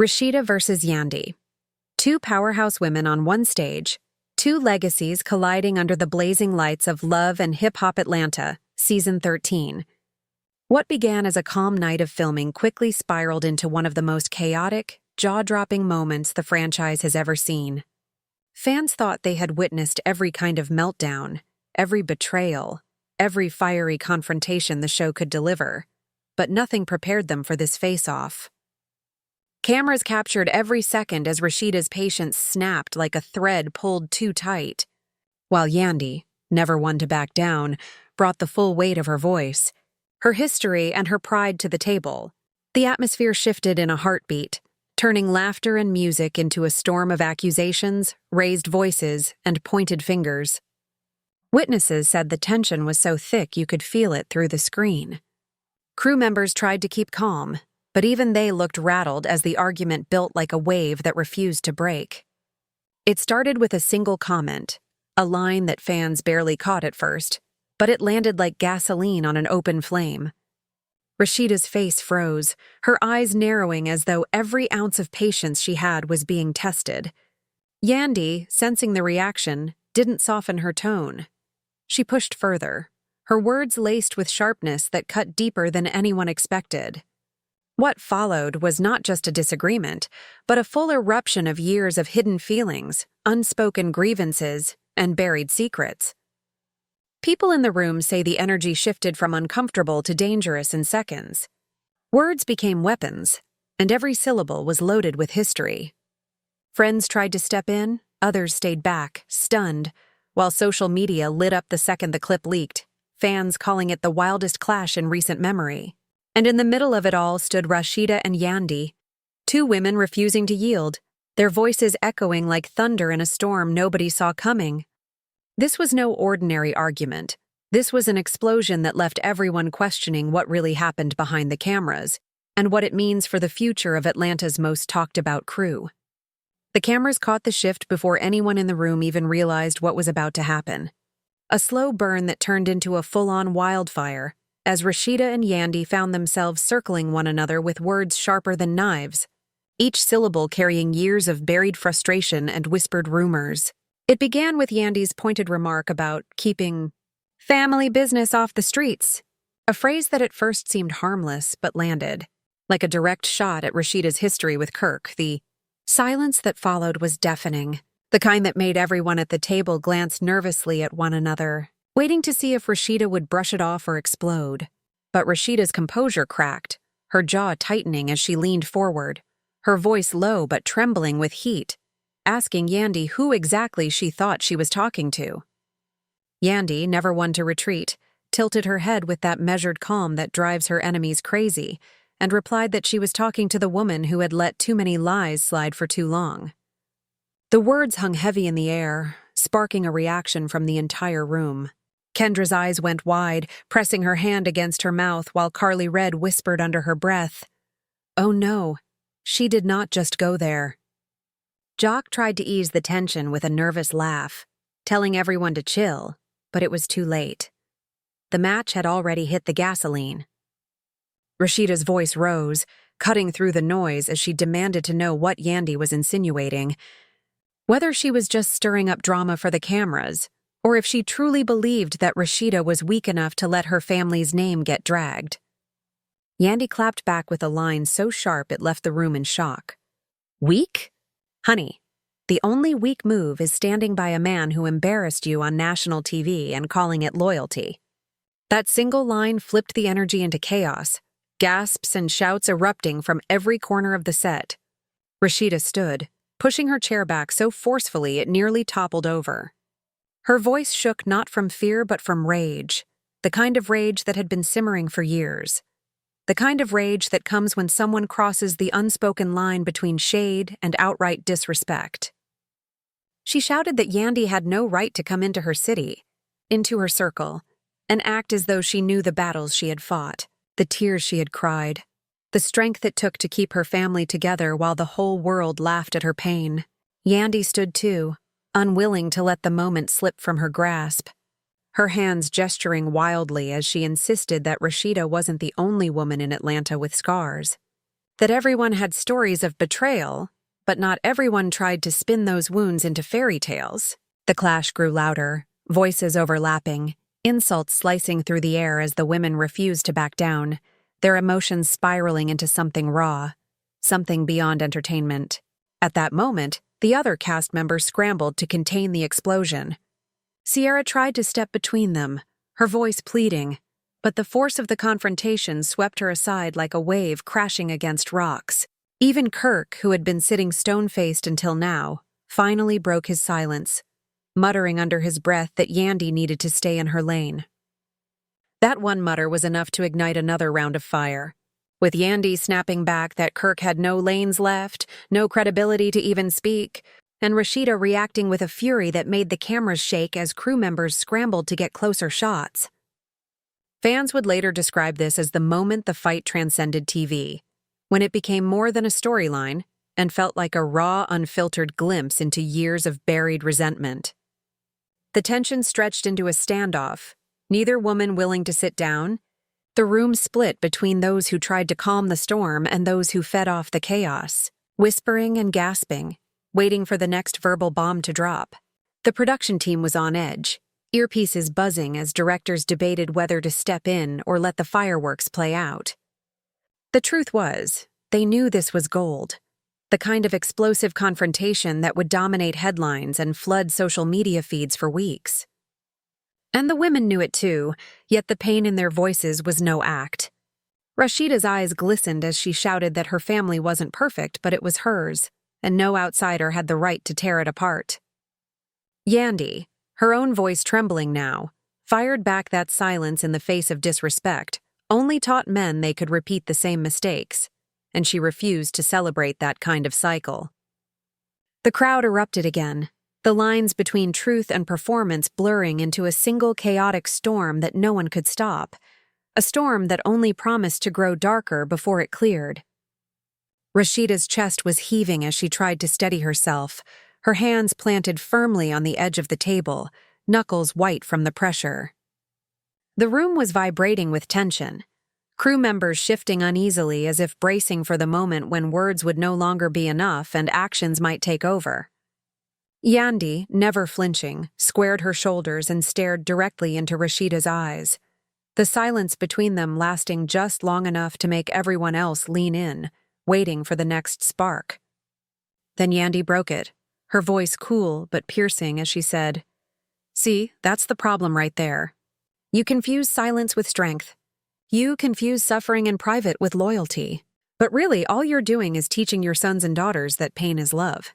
Rasheeda versus Yandy. Two powerhouse women on one stage, two legacies colliding under the blazing lights of Love and Hip Hop Atlanta, Season 13. What began as a calm night of filming quickly spiraled into one of the most chaotic, jaw-dropping moments the franchise has ever seen. Fans thought they had witnessed every kind of meltdown, every betrayal, every fiery confrontation the show could deliver, but nothing prepared them for this face-off. Cameras captured every second as Rasheeda's patience snapped like a thread pulled too tight, while Yandy, never one to back down, brought the full weight of her voice, her history and her pride to the table. The atmosphere shifted in a heartbeat, turning laughter and music into a storm of accusations, raised voices, and pointed fingers. Witnesses said the tension was so thick you could feel it through the screen. Crew members tried to keep calm, but even they looked rattled as the argument built like a wave that refused to break. It started with a single comment, a line that fans barely caught at first, but it landed like gasoline on an open flame. Rasheeda's face froze, her eyes narrowing as though every ounce of patience she had was being tested. Yandy, sensing the reaction, didn't soften her tone. She pushed further, her words laced with sharpness that cut deeper than anyone expected. What followed was not just a disagreement, but a full eruption of years of hidden feelings, unspoken grievances, and buried secrets. People in the room say the energy shifted from uncomfortable to dangerous in seconds. Words became weapons, and every syllable was loaded with history. Friends tried to step in, others stayed back, stunned, while social media lit up the second the clip leaked, fans calling it the wildest clash in recent memory. And in the middle of it all stood Rasheeda and Yandy, two women refusing to yield, their voices echoing like thunder in a storm nobody saw coming. This was no ordinary argument. This was an explosion that left everyone questioning what really happened behind the cameras, and what it means for the future of Atlanta's most talked-about crew. The cameras caught the shift before anyone in the room even realized what was about to happen. A slow burn that turned into a full-on wildfire, as Rasheeda and Yandy found themselves circling one another with words sharper than knives, each syllable carrying years of buried frustration and whispered rumors. It began with Yandy's pointed remark about keeping family business off the streets, a phrase that at first seemed harmless but landed, like a direct shot at Rasheeda's history with Kirk. The silence that followed was deafening, the kind that made everyone at the table glance nervously at one another, waiting to see if Rasheeda would brush it off or explode. But Rasheeda's composure cracked, her jaw tightening as she leaned forward, her voice low but trembling with heat, asking Yandy who exactly she thought she was talking to. Yandy, never one to retreat, tilted her head with that measured calm that drives her enemies crazy, and replied that she was talking to the woman who had let too many lies slide for too long. The words hung heavy in the air, sparking a reaction from the entire room. Kendra's eyes went wide, pressing her hand against her mouth while Carly Red whispered under her breath, "Oh no, she did not just go there." Jock tried to ease the tension with a nervous laugh, telling everyone to chill, but it was too late. The match had already hit the gasoline. Rasheeda's voice rose, cutting through the noise as she demanded to know what Yandy was insinuating, whether she was just stirring up drama for the cameras, or if she truly believed that Rasheeda was weak enough to let her family's name get dragged. Yandy clapped back with a line so sharp it left the room in shock. "Weak? Honey, the only weak move is standing by a man who embarrassed you on national TV and calling it loyalty." That single line flipped the energy into chaos, gasps and shouts erupting from every corner of the set. Rasheeda stood, pushing her chair back so forcefully it nearly toppled over. Her voice shook not from fear but from rage, the kind of rage that had been simmering for years. The kind of rage that comes when someone crosses the unspoken line between shade and outright disrespect. She shouted that Yandy had no right to come into her city, into her circle, and act as though she knew the battles she had fought, the tears she had cried, the strength it took to keep her family together while the whole world laughed at her pain. Yandy stood too, unwilling to let the moment slip from her grasp, her hands gesturing wildly as she insisted that Rasheeda wasn't the only woman in Atlanta with scars. That everyone had stories of betrayal, but not everyone tried to spin those wounds into fairy tales. The clash grew louder, voices overlapping, insults slicing through the air as the women refused to back down, their emotions spiraling into something raw, something beyond entertainment. At that moment, the other cast members scrambled to contain the explosion. Sierra tried to step between them, her voice pleading, but the force of the confrontation swept her aside like a wave crashing against rocks. Even Kirk, who had been sitting stone-faced until now, finally broke his silence, muttering under his breath that Yandy needed to stay in her lane. That one mutter was enough to ignite another round of fire. With Yandy snapping back that Kirk had no lanes left, no credibility to even speak, and Rasheeda reacting with a fury that made the cameras shake as crew members scrambled to get closer shots. Fans would later describe this as the moment the fight transcended TV, when it became more than a storyline and felt like a raw, unfiltered glimpse into years of buried resentment. The tension stretched into a standoff, neither woman willing to sit down. The room split between those who tried to calm the storm and those who fed off the chaos, whispering and gasping, waiting for the next verbal bomb to drop. The production team was on edge, earpieces buzzing as directors debated whether to step in or let the fireworks play out. The truth was, they knew this was gold, the kind of explosive confrontation that would dominate headlines and flood social media feeds for weeks. And the women knew it too, yet the pain in their voices was no act. Rasheeda's eyes glistened as she shouted that her family wasn't perfect, but it was hers, and no outsider had the right to tear it apart. Yandy, her own voice trembling now, fired back that silence in the face of disrespect, only taught men they could repeat the same mistakes, and she refused to celebrate that kind of cycle. The crowd erupted again, the lines between truth and performance blurring into a single chaotic storm that no one could stop, a storm that only promised to grow darker before it cleared. Rasheeda's chest was heaving as she tried to steady herself, her hands planted firmly on the edge of the table, knuckles white from the pressure. The room was vibrating with tension, crew members shifting uneasily as if bracing for the moment when words would no longer be enough and actions might take over. Yandy, never flinching, squared her shoulders and stared directly into Rasheeda's eyes, the silence between them lasting just long enough to make everyone else lean in, waiting for the next spark. Then Yandy broke it, her voice cool but piercing as she said, "See, that's the problem right there. You confuse silence with strength. You confuse suffering in private with loyalty. But really, all you're doing is teaching your sons and daughters that pain is love."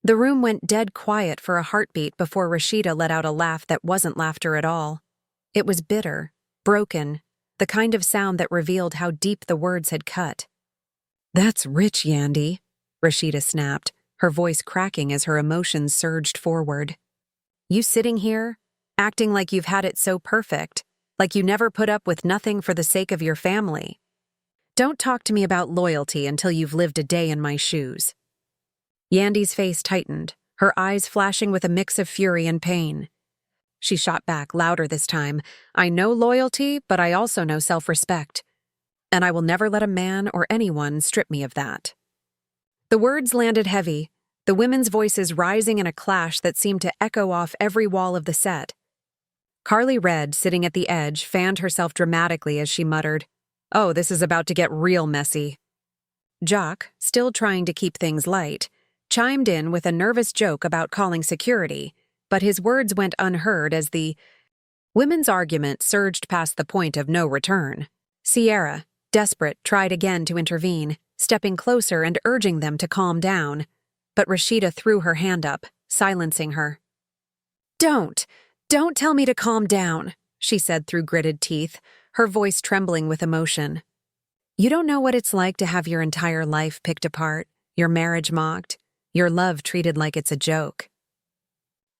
The room went dead quiet for a heartbeat before Rasheeda let out a laugh that wasn't laughter at all. It was bitter, broken, the kind of sound that revealed how deep the words had cut. "That's rich, Yandy," Rasheeda snapped, her voice cracking as her emotions surged forward. "You sitting here, acting like you've had it so perfect, like you never put up with nothing for the sake of your family. Don't talk to me about loyalty until you've lived a day in my shoes." Yandy's face tightened, her eyes flashing with a mix of fury and pain. She shot back, louder this time, "I know loyalty, but I also know self-respect. And I will never let a man or anyone strip me of that." The words landed heavy, the women's voices rising in a clash that seemed to echo off every wall of the set. Carly Red, sitting at the edge, fanned herself dramatically as she muttered, "Oh, this is about to get real messy." Jock, still trying to keep things light, chimed in with a nervous joke about calling security, but his words went unheard as the women's argument surged past the point of no return. Sierra, desperate, tried again to intervene, stepping closer and urging them to calm down, but Rasheeda threw her hand up, silencing her. Don't tell me to calm down," she said through gritted teeth, her voice trembling with emotion. "You don't know what it's like to have your entire life picked apart, your marriage mocked, your love treated like it's a joke."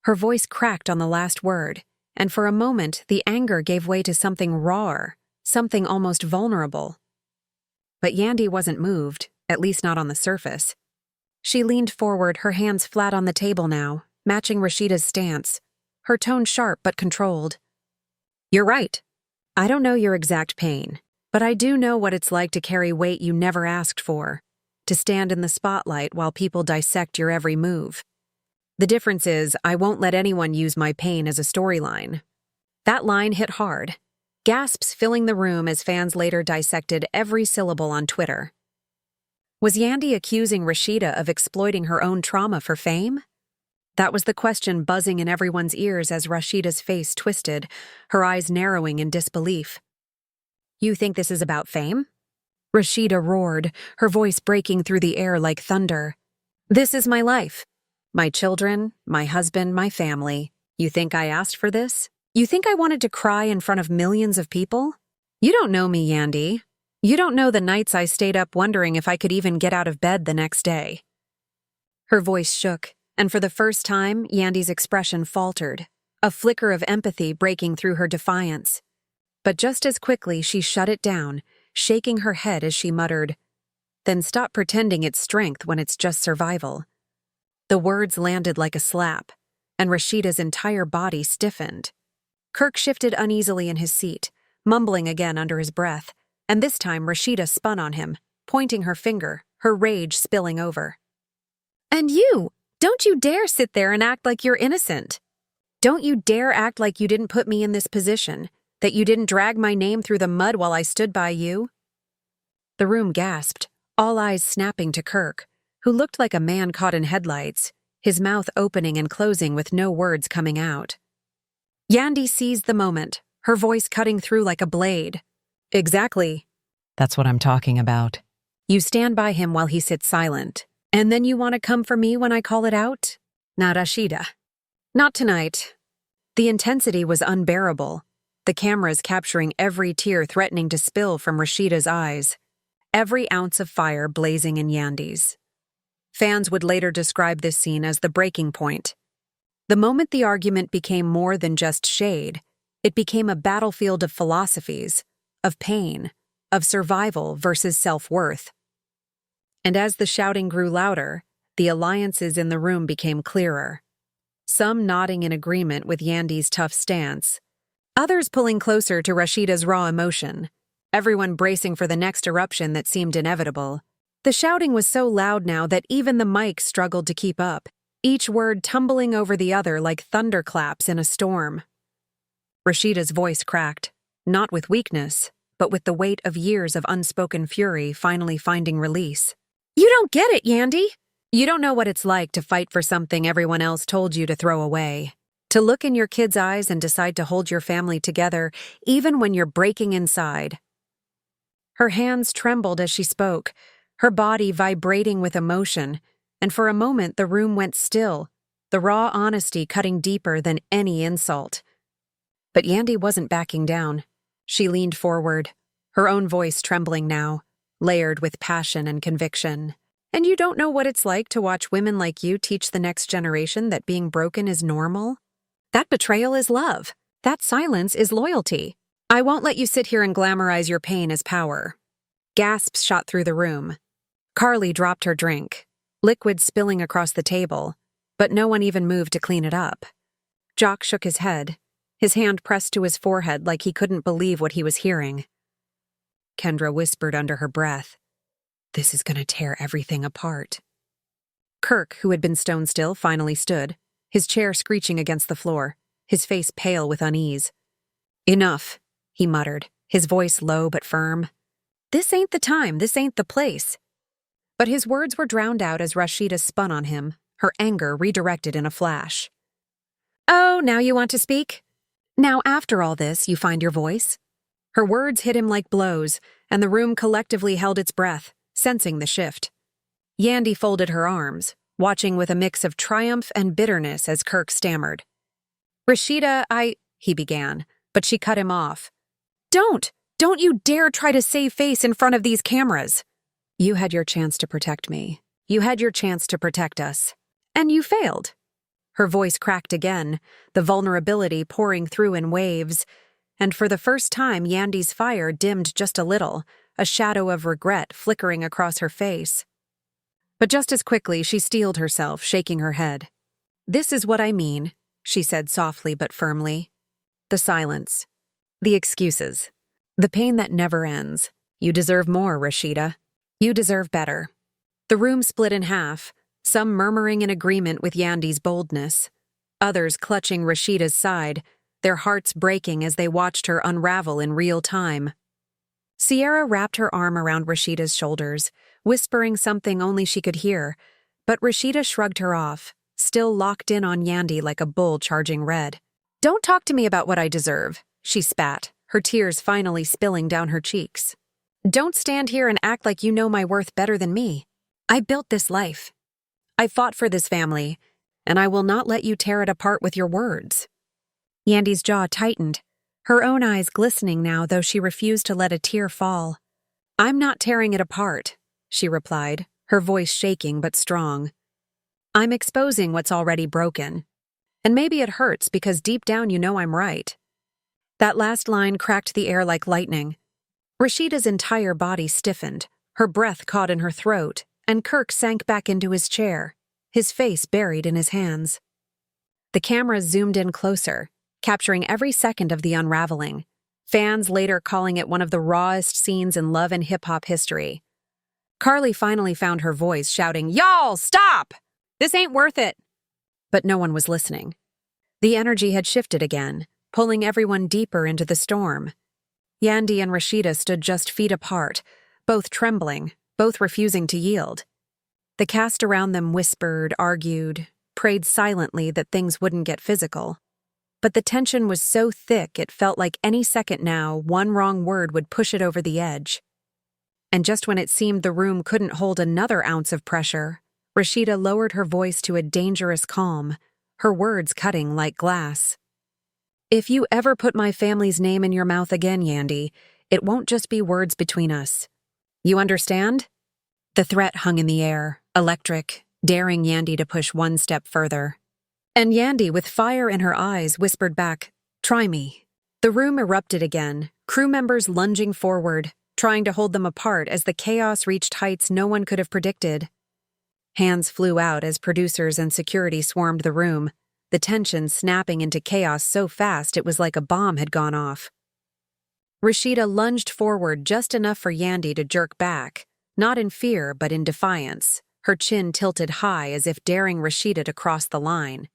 Her voice cracked on the last word, and for a moment the anger gave way to something rawer, something almost vulnerable. But Yandy wasn't moved, at least not on the surface. She leaned forward, her hands flat on the table now, matching Rasheeda's stance, her tone sharp but controlled. "You're right. I don't know your exact pain, But I do know what it's like to carry weight you never asked for, to stand in the spotlight while people dissect your every move. The difference is, I won't let anyone use my pain as a storyline. That line hit hard. Gasps filling the room as fans later dissected every syllable on Twitter. Was Yandy accusing Rasheeda of exploiting her own trauma for fame? That was the question buzzing in everyone's ears as Rasheeda's face twisted, her eyes narrowing in disbelief. You think this is about fame? Rasheeda roared, her voice breaking through the air like thunder. This is my life. My children, my husband, my family. You think I asked for this? You think I wanted to cry in front of millions of people? You don't know me, Yandy. You don't know the nights I stayed up wondering if I could even get out of bed the next day. Her voice shook, and for the first time, Yandy's expression faltered, a flicker of empathy breaking through her defiance. But just as quickly, she shut it down, shaking her head as she muttered, "Then stop pretending it's strength when it's just survival." The words landed like a slap, and Rasheeda's entire body stiffened. Kirk shifted uneasily in his seat, mumbling again under his breath, and this time Rasheeda spun on him, pointing her finger, her rage spilling over. "And you! Don't you dare sit there and act like you're innocent! Don't you dare act like you didn't put me in this position, that you didn't drag my name through the mud while I stood by you?" The room gasped, all eyes snapping to Kirk, who looked like a man caught in headlights, his mouth opening and closing with no words coming out. Yandy seized the moment, her voice cutting through like a blade. "Exactly. That's what I'm talking about. You stand by him while he sits silent, and then you want to come for me when I call it out? Now, Rasheeda. Not tonight." The intensity was unbearable, the cameras capturing every tear threatening to spill from Rasheeda's eyes, every ounce of fire blazing in Yandy's. Fans would later describe this scene as the breaking point. The moment the argument became more than just shade, it became a battlefield of philosophies, of pain, of survival versus self-worth. And as the shouting grew louder, the alliances in the room became clearer. Some nodding in agreement with Yandy's tough stance, others pulling closer to Rasheeda's raw emotion, everyone bracing for the next eruption that seemed inevitable. The shouting was so loud now that even the mics struggled to keep up, each word tumbling over the other like thunderclaps in a storm. Rasheeda's voice cracked, not with weakness, but with the weight of years of unspoken fury finally finding release. "You don't get it, Yandy! You don't know what it's like to fight for something everyone else told you to throw away. To look in your kids' eyes and decide to hold your family together, even when you're breaking inside." Her hands trembled as she spoke, her body vibrating with emotion, and for a moment the room went still, the raw honesty cutting deeper than any insult. But Yandy wasn't backing down. She leaned forward, her own voice trembling now, layered with passion and conviction. "And you don't know what it's like to watch women like you teach the next generation that being broken is normal? That betrayal is love. That silence is loyalty. I won't let you sit here and glamorize your pain as power." Gasps shot through the room. Carly dropped her drink, liquid spilling across the table, but no one even moved to clean it up. Jock shook his head, his hand pressed to his forehead like he couldn't believe what he was hearing. Kendra whispered under her breath, "This is going to tear everything apart." Kirk, who had been stone still, finally stood, his chair screeching against the floor, his face pale with unease. "Enough," he muttered, his voice low but firm. "This ain't the time, this ain't the place." But his words were drowned out as Rasheeda spun on him, her anger redirected in a flash. "Oh, now you want to speak? Now after all this, you find your voice?" Her words hit him like blows, and the room collectively held its breath, sensing the shift. Yandy folded her arms, watching with a mix of triumph and bitterness as Kirk stammered. "Rasheeda, he began, but she cut him off. Don't you dare try to save face in front of these cameras. You had your chance to protect me. You had your chance to protect us. And you failed." Her voice cracked again, the vulnerability pouring through in waves, and for the first time Yandy's fire dimmed just a little, a shadow of regret flickering across her face. But just as quickly she steeled herself, shaking her head. "This is what I mean," she said softly but firmly. "The silence. The excuses. The pain that never ends. You deserve more, Rasheeda. You deserve better. The room split in half, some murmuring in agreement with Yandy's boldness, others clutching Rasheeda's side, their hearts breaking as they watched her unravel in real time. Sierra wrapped her arm around Rasheeda's shoulders, whispering something only she could hear, but Rasheeda shrugged her off, still locked in on Yandy like a bull charging red. "Don't talk to me about what I deserve," she spat, her tears finally spilling down her cheeks. "Don't stand here and act like you know my worth better than me. I built this life. I fought for this family, and I will not let you tear it apart with your words." Yandy's jaw tightened, her own eyes glistening now, though she refused to let a tear fall. "I'm not tearing it apart," she replied, her voice shaking but strong. "I'm exposing what's already broken. And maybe it hurts because deep down you know I'm right." That last line cracked the air like lightning. Rasheeda's entire body stiffened, her breath caught in her throat, and Kirk sank back into his chair, his face buried in his hands. The camera zoomed in closer, capturing every second of the unraveling, fans later calling it one of the rawest scenes in love and hip-hop history. Carly finally found her voice, shouting, "Y'all, stop! This ain't worth it!" But no one was listening. The energy had shifted again, pulling everyone deeper into the storm. Yandy and Rasheeda stood just feet apart, both trembling, both refusing to yield. The cast around them whispered, argued, prayed silently that things wouldn't get physical. But the tension was so thick it felt like any second now, one wrong word would push it over the edge. And just when it seemed the room couldn't hold another ounce of pressure, Rasheeda lowered her voice to a dangerous calm, her words cutting like glass. "If you ever put my family's name in your mouth again, Yandy, it won't just be words between us. You understand?" The threat hung in the air, electric, daring Yandy to push one step further. And Yandy, with fire in her eyes, whispered back, "Try me." The room erupted again, crew members lunging forward, trying to hold them apart as the chaos reached heights no one could have predicted. Hands flew out as producers and security swarmed the room, the tension snapping into chaos so fast it was like a bomb had gone off. Rasheeda lunged forward just enough for Yandy to jerk back, not in fear but in defiance, her chin tilted high as if daring Rasheeda to cross the line.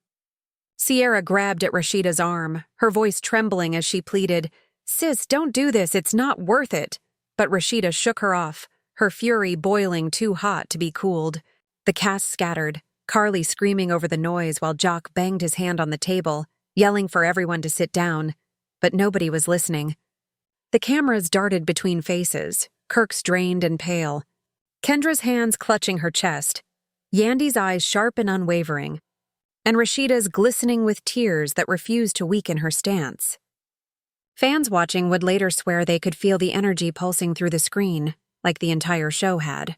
Sierra grabbed at Rasheeda's arm, her voice trembling as she pleaded, "Sis, don't do this, it's not worth it." But Rasheeda shook her off, her fury boiling too hot to be cooled. The cast scattered, Carly screaming over the noise while Jock banged his hand on the table, yelling for everyone to sit down. But nobody was listening. The cameras darted between faces, Kirk's drained and pale, Kendra's hands clutching her chest, Yandy's eyes sharp and unwavering, and Rasheeda's glistening with tears that refused to weaken her stance. Fans watching would later swear they could feel the energy pulsing through the screen, like the entire show had.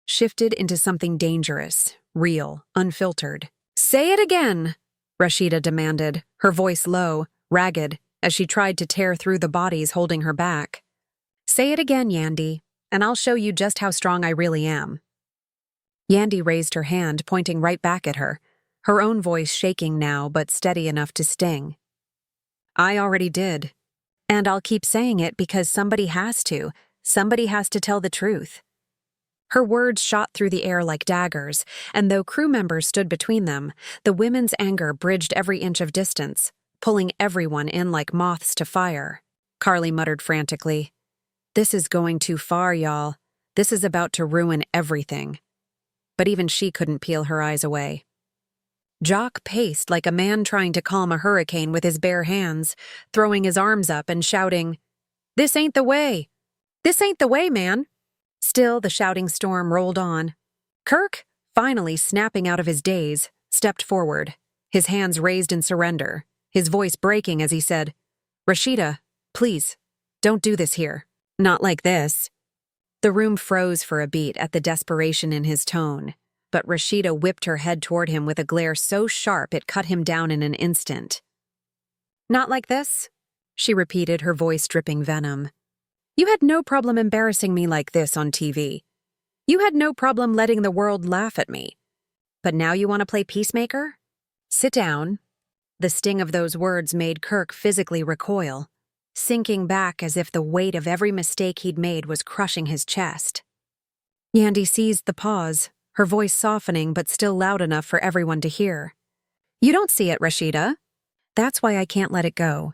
Shifted into something dangerous, real, unfiltered. "Say it again," Rasheeda demanded, her voice low, ragged, as she tried to tear through the bodies holding her back. "Say it again, Yandy, and I'll show you just how strong I really am." Yandy raised her hand, pointing right back at her, her own voice shaking now but steady enough to sting. "I already did. And I'll keep saying it because somebody has to. Somebody has to tell the truth." Her words shot through the air like daggers, and though crew members stood between them, the women's anger bridged every inch of distance, pulling everyone in like moths to fire. Carly muttered frantically, "This is going too far, y'all. This is about to ruin everything." But even she couldn't peel her eyes away. Jock paced like a man trying to calm a hurricane with his bare hands, throwing his arms up and shouting, "This ain't the way! This ain't the way, man!" Still, the shouting storm rolled on. Kirk, finally snapping out of his daze, stepped forward, his hands raised in surrender, his voice breaking as he said, "Rasheeda, please, don't do this here. Not like this." The room froze for a beat at the desperation in his tone, but Rasheeda whipped her head toward him with a glare so sharp it cut him down in an instant. "Not like this?" she repeated, her voice dripping venom. "You had no problem embarrassing me like this on TV. You had no problem letting the world laugh at me. But now you want to play peacemaker? Sit down." The sting of those words made Kirk physically recoil. sinking back as if the weight of every mistake he'd made was crushing his chest. Yandy seized the pause, her voice softening but still loud enough for everyone to hear. "You don't see it, Rasheeda. That's why I can't let it go.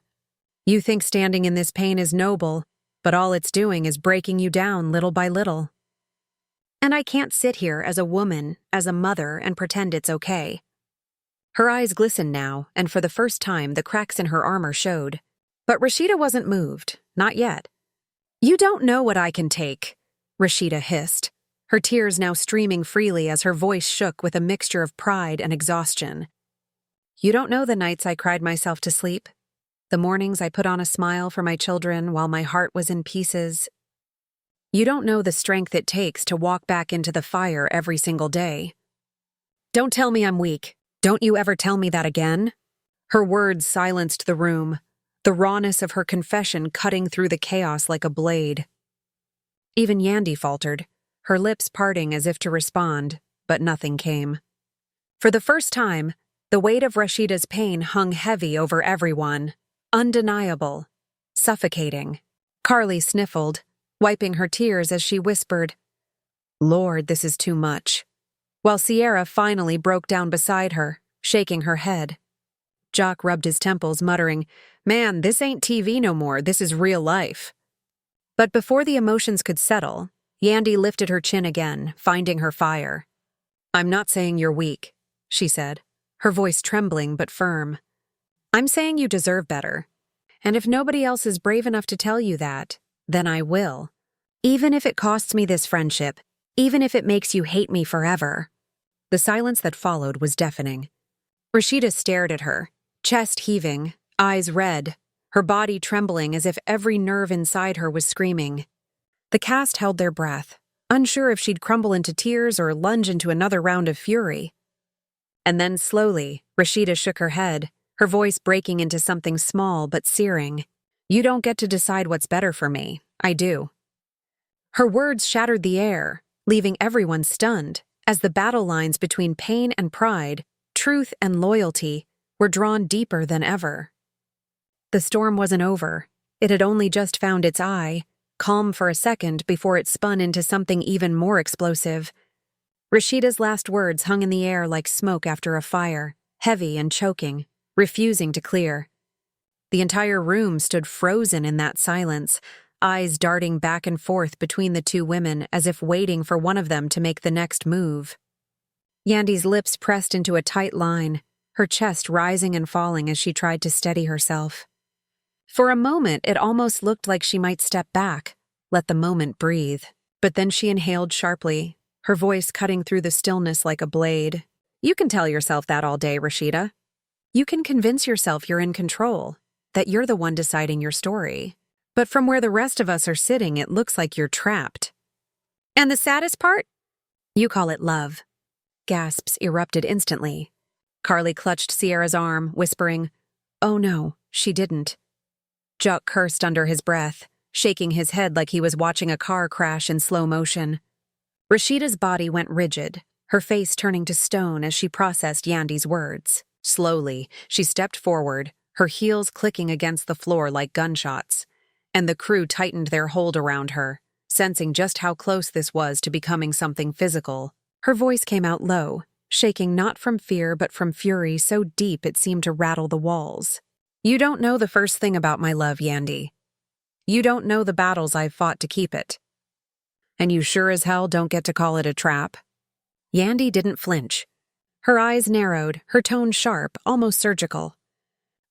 You think standing in this pain is noble, but all it's doing is breaking you down little by little. And I can't sit here as a woman, as a mother, and pretend it's okay." Her eyes glistened now, and for the first time the cracks in her armor showed. But Rasheeda wasn't moved, not yet. "You don't know what I can take," Rasheeda hissed, her tears now streaming freely as her voice shook with a mixture of pride and exhaustion. "You don't know the nights I cried myself to sleep, the mornings I put on a smile for my children while my heart was in pieces. You don't know the strength it takes to walk back into the fire every single day. Don't tell me I'm weak. Don't you ever tell me that again." Her words silenced the room, the rawness of her confession cutting through the chaos like a blade. Even Yandy faltered, her lips parting as if to respond, but nothing came. For the first time, the weight of Rasheeda's pain hung heavy over everyone, undeniable, suffocating. Carly sniffled, wiping her tears as she whispered, "Lord, this is too much," while Sierra finally broke down beside her, shaking her head. Jock rubbed his temples, muttering, "Man, this ain't TV no more, this is real life." But before the emotions could settle, Yandy lifted her chin again, finding her fire. "I'm not saying you're weak," she said, her voice trembling but firm. "I'm saying you deserve better. And if nobody else is brave enough to tell you that, then I will. Even if it costs me this friendship, even if it makes you hate me forever." The silence that followed was deafening. Rasheeda stared at her, chest heaving, eyes red, her body trembling as if every nerve inside her was screaming. The cast held their breath, unsure if she'd crumble into tears or lunge into another round of fury. And then slowly, Rasheeda shook her head, her voice breaking into something small but searing. "You don't get to decide what's better for me. I do." Her words shattered the air, leaving everyone stunned, as the battle lines between pain and pride, truth and loyalty, were drawn deeper than ever. The storm wasn't over. It had only just found its eye, calm for a second before it spun into something even more explosive. Rasheeda's last words hung in the air like smoke after a fire, heavy and choking, refusing to clear. The entire room stood frozen in that silence, eyes darting back and forth between the two women as if waiting for one of them to make the next move. Yandy's lips pressed into a tight line, her chest rising and falling as she tried to steady herself. For a moment, it almost looked like she might step back, let the moment breathe. But then she inhaled sharply, her voice cutting through the stillness like a blade. "You can tell yourself that all day, Rasheeda. You can convince yourself you're in control, that you're the one deciding your story. But from where the rest of us are sitting, it looks like you're trapped. And the saddest part? You call it love." Gasps erupted instantly. Carly clutched Sierra's arm, whispering, "Oh no, she didn't." Juck cursed under his breath, shaking his head like he was watching a car crash in slow motion. Rasheeda's body went rigid, her face turning to stone as she processed Yandy's words. Slowly, she stepped forward, her heels clicking against the floor like gunshots, and the crew tightened their hold around her, sensing just how close this was to becoming something physical. Her voice came out low, shaking not from fear but from fury so deep it seemed to rattle the walls. "You don't know the first thing about my love, Yandy. You don't know the battles I've fought to keep it. And you sure as hell don't get to call it a trap." Yandy didn't flinch. Her eyes narrowed, her tone sharp, almost surgical.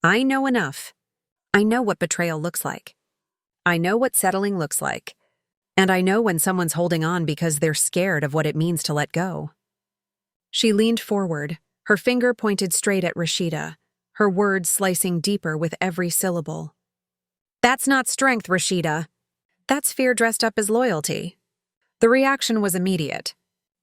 "I know enough. I know what betrayal looks like. I know what settling looks like. And I know when someone's holding on because they're scared of what it means to let go." She leaned forward, her finger pointed straight at Rasheeda, her words slicing deeper with every syllable. "That's not strength, Rasheeda. That's fear dressed up as loyalty." The reaction was immediate.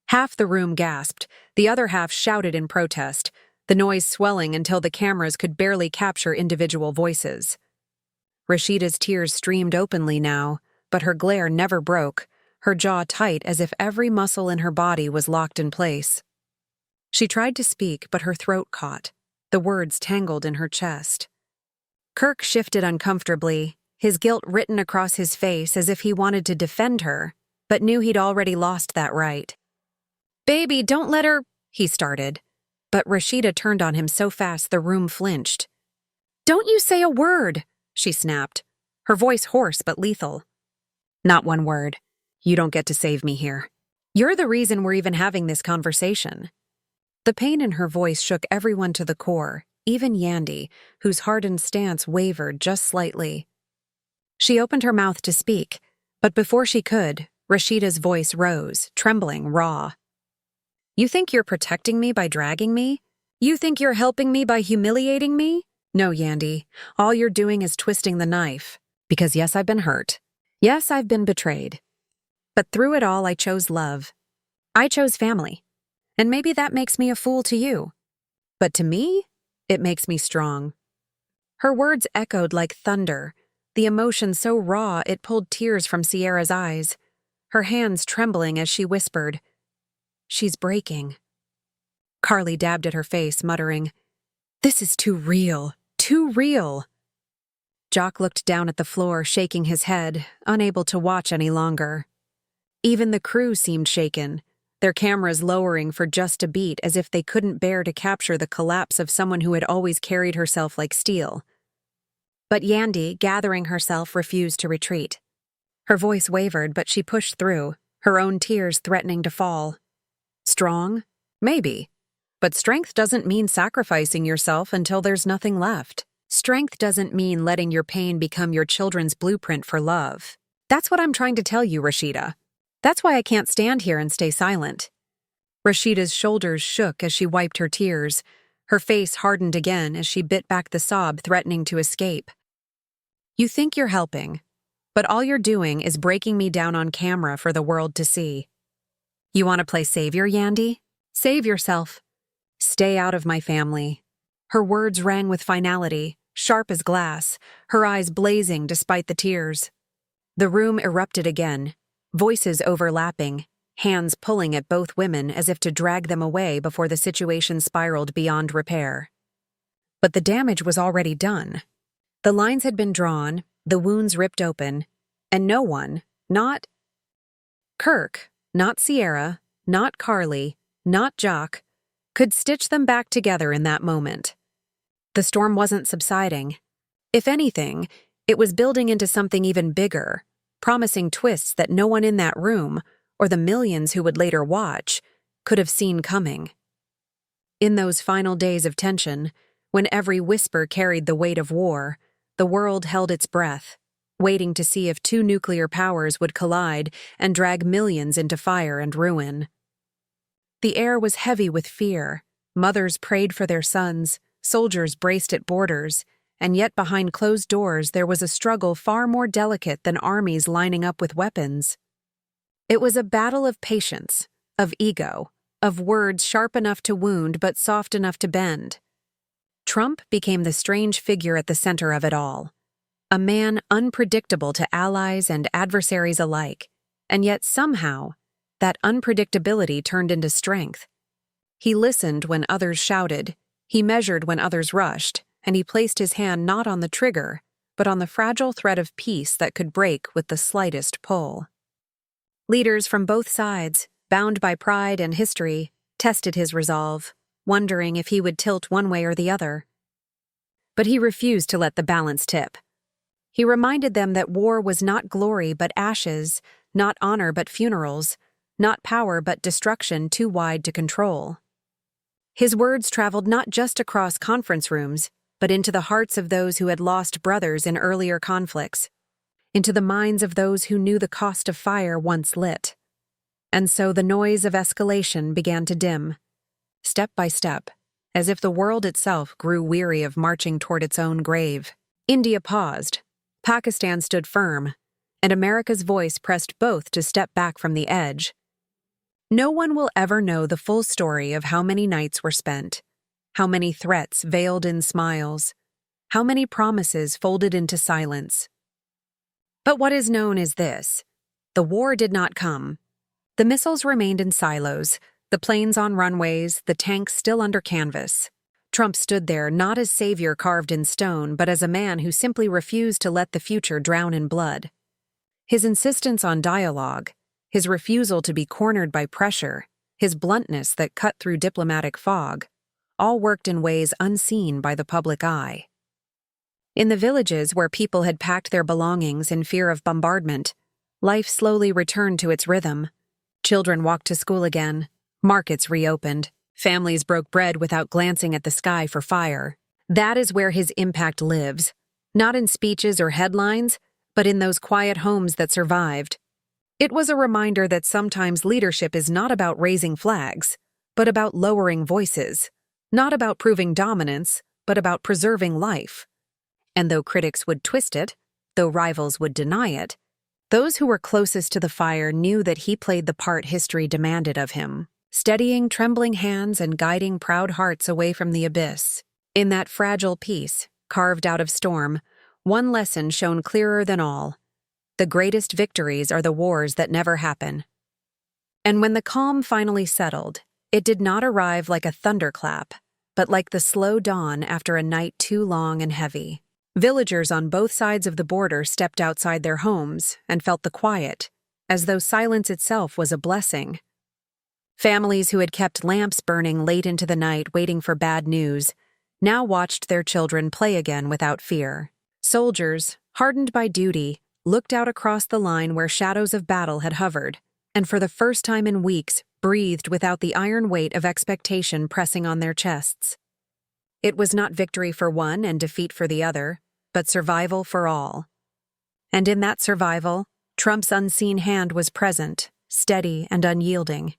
Half the room gasped, the other half shouted in protest, the noise swelling until the cameras could barely capture individual voices. Rasheeda's tears streamed openly now, but her glare never broke, her jaw tight as if every muscle in her body was locked in place. She tried to speak, but her throat caught, the words tangled in her chest. Kirk shifted uncomfortably, his guilt written across his face as if he wanted to defend her, but knew he'd already lost that right. "Baby, don't let her," he started. But Rasheeda turned on him so fast the room flinched. "Don't you say a word," she snapped, her voice hoarse but lethal. "Not one word. You don't get to save me here. You're the reason we're even having this conversation." The pain in her voice shook everyone to the core, even Yandy, whose hardened stance wavered just slightly. She opened her mouth to speak, but before she could, Rasheeda's voice rose, trembling raw. "You think you're protecting me by dragging me? You think you're helping me by humiliating me? No, Yandy, all you're doing is twisting the knife. Because yes, I've been hurt. Yes, I've been betrayed. But through it all, I chose love. I chose family. And maybe that makes me a fool to you. But to me, it makes me strong." Her words echoed like thunder, the emotion so raw it pulled tears from Sierra's eyes, her hands trembling as she whispered, "She's breaking." Carly dabbed at her face, muttering, "This is too real, too real." Jock looked down at the floor, shaking his head, unable to watch any longer. Even the crew seemed shaken, their cameras lowering for just a beat as if they couldn't bear to capture the collapse of someone who had always carried herself like steel. But Yandy, gathering herself, refused to retreat. Her voice wavered, but she pushed through, her own tears threatening to fall. Strong? Maybe. But strength doesn't mean sacrificing yourself until there's nothing left. Strength doesn't mean letting your pain become your children's blueprint for love. That's what I'm trying to tell you, Rasheeda. That's why I can't stand here and stay silent. Rasheeda's shoulders shook as she wiped her tears. Her face hardened again as she bit back the sob threatening to escape. "You think you're helping, but all you're doing is breaking me down on camera for the world to see. You want to play savior, Yandy? Save yourself. Stay out of my family." Her words rang with finality, sharp as glass, her eyes blazing despite the tears. The room erupted again, voices overlapping, hands pulling at both women as if to drag them away before the situation spiraled beyond repair. But the damage was already done. The lines had been drawn, the wounds ripped open, and no one, not Kirk, not Sierra, not Carly, not Jock, could stitch them back together in that moment. The storm wasn't subsiding. If anything, it was building into something even bigger, promising twists that no one in that room, or the millions who would later watch, could have seen coming. In those final days of tension, when every whisper carried the weight of war, the world held its breath, waiting to see if two nuclear powers would collide and drag millions into fire and ruin. The air was heavy with fear. Mothers prayed for their sons, soldiers braced at borders, and yet behind closed doors there was a struggle far more delicate than armies lining up with weapons. It was a battle of patience, of ego, of words sharp enough to wound but soft enough to bend. Trump became the strange figure at the center of it all, a man unpredictable to allies and adversaries alike, and yet somehow that unpredictability turned into strength. He listened when others shouted, he measured when others rushed, and he placed his hand not on the trigger, but on the fragile thread of peace that could break with the slightest pull. Leaders from both sides, bound by pride and history, tested his resolve, wondering if he would tilt one way or the other. But he refused to let the balance tip. He reminded them that war was not glory but ashes, not honor but funerals, not power but destruction too wide to control. His words traveled not just across conference rooms, but into the hearts of those who had lost brothers in earlier conflicts, into the minds of those who knew the cost of fire once lit. And so the noise of escalation began to dim, step by step, as if the world itself grew weary of marching toward its own grave. India paused, Pakistan stood firm, and America's voice pressed both to step back from the edge. No one will ever know the full story of how many nights were spent, how many threats veiled in smiles, how many promises folded into silence. But what is known is this: the war did not come. The missiles remained in silos, the planes on runways, the tanks still under canvas. Trump stood there not as savior carved in stone, but as a man who simply refused to let the future drown in blood. His insistence on dialogue, his refusal to be cornered by pressure, his bluntness that cut through diplomatic fog, all worked in ways unseen by the public eye. In the villages where people had packed their belongings in fear of bombardment, life slowly returned to its rhythm. Children walked to school again, markets reopened, families broke bread without glancing at the sky for fire. That is where his impact lives, not in speeches or headlines, but in those quiet homes that survived. It was a reminder that sometimes leadership is not about raising flags, but about lowering voices, not about proving dominance, but about preserving life. And though critics would twist it, though rivals would deny it, those who were closest to the fire knew that he played the part history demanded of him, steadying trembling hands and guiding proud hearts away from the abyss. In that fragile piece, carved out of storm, one lesson shone clearer than all. The greatest victories are the wars that never happen. And when the calm finally settled, it did not arrive like a thunderclap, but like the slow dawn after a night too long and heavy. Villagers on both sides of the border stepped outside their homes and felt the quiet, as though silence itself was a blessing. Families who had kept lamps burning late into the night waiting for bad news now watched their children play again without fear. Soldiers, hardened by duty, looked out across the line where shadows of battle had hovered, and for the first time in weeks breathed without the iron weight of expectation pressing on their chests. It was not victory for one and defeat for the other, but survival for all. And in that survival, Trump's unseen hand was present, steady and unyielding.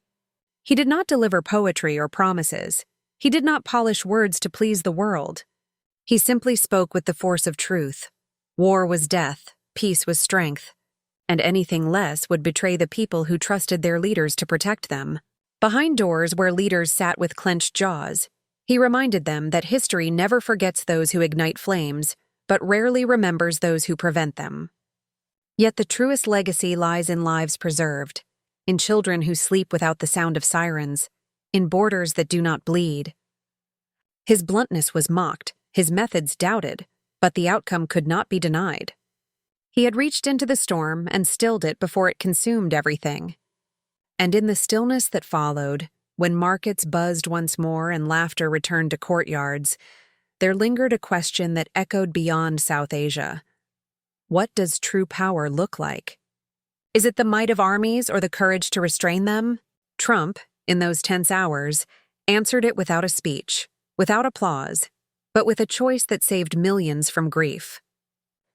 He did not deliver poetry or promises. He did not polish words to please the world. He simply spoke with the force of truth. War was death, peace was strength, and anything less would betray the people who trusted their leaders to protect them. Behind doors where leaders sat with clenched jaws, he reminded them that history never forgets those who ignite flames, but rarely remembers those who prevent them. Yet the truest legacy lies in lives preserved, in children who sleep without the sound of sirens, in borders that do not bleed. His bluntness was mocked, his methods doubted, but the outcome could not be denied. He had reached into the storm and stilled it before it consumed everything. And in the stillness that followed, when markets buzzed once more and laughter returned to courtyards, there lingered a question that echoed beyond South Asia. What does true power look like? Is it the might of armies or the courage to restrain them? Trump, in those tense hours, answered it without a speech, without applause, but with a choice that saved millions from grief.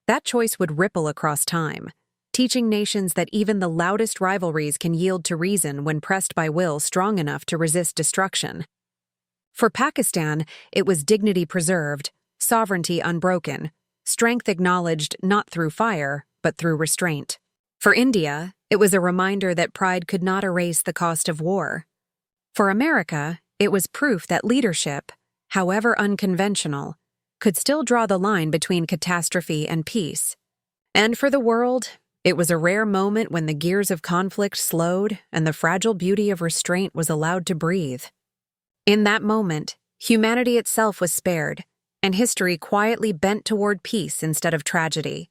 That choice would ripple across time, teaching nations that even the loudest rivalries can yield to reason when pressed by will strong enough to resist destruction. For Pakistan, it was dignity preserved, sovereignty unbroken, strength acknowledged not through fire, but through restraint. For India, it was a reminder that pride could not erase the cost of war. For America, it was proof that leadership, however unconventional, could still draw the line between catastrophe and peace. And for the world, it was a rare moment when the gears of conflict slowed and the fragile beauty of restraint was allowed to breathe. In that moment, humanity itself was spared, and history quietly bent toward peace instead of tragedy.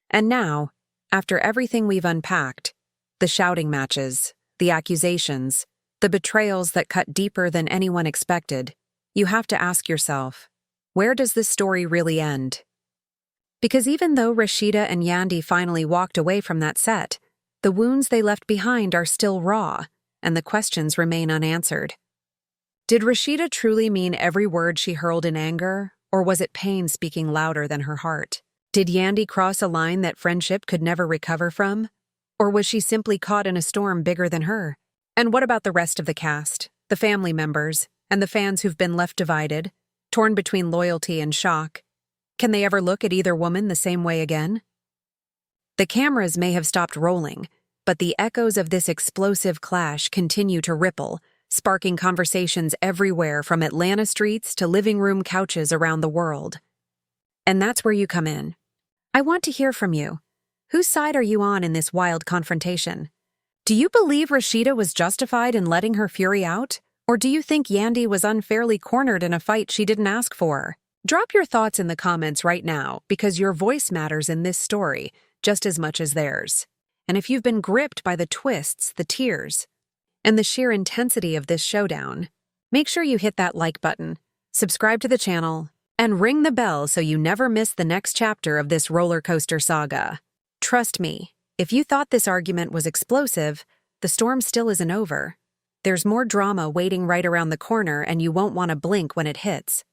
And now, after everything we've unpacked, the shouting matches, the accusations, the betrayals that cut deeper than anyone expected, you have to ask yourself, where does this story really end? Because even though Rasheeda and Yandy finally walked away from that set, the wounds they left behind are still raw, and the questions remain unanswered. Did Rasheeda truly mean every word she hurled in anger, or was it pain speaking louder than her heart? Did Yandy cross a line that friendship could never recover from? Or was she simply caught in a storm bigger than her? And what about the rest of the cast, the family members, and the fans who've been left divided, torn between loyalty and shock? Can they ever look at either woman the same way again? The cameras may have stopped rolling, but the echoes of this explosive clash continue to ripple, sparking conversations everywhere from Atlanta streets to living room couches around the world. And that's where you come in. I want to hear from you. Whose side are you on in this wild confrontation? Do you believe Rasheeda was justified in letting her fury out? Or do you think Yandy was unfairly cornered in a fight she didn't ask for? Drop your thoughts in the comments right now because your voice matters in this story just as much as theirs. And if you've been gripped by the twists, the tears, and the sheer intensity of this showdown, make sure you hit that like button, subscribe to the channel, and ring the bell so you never miss the next chapter of this roller coaster saga. Trust me, if you thought this argument was explosive, the storm still isn't over. There's more drama waiting right around the corner and you won't want to blink when it hits.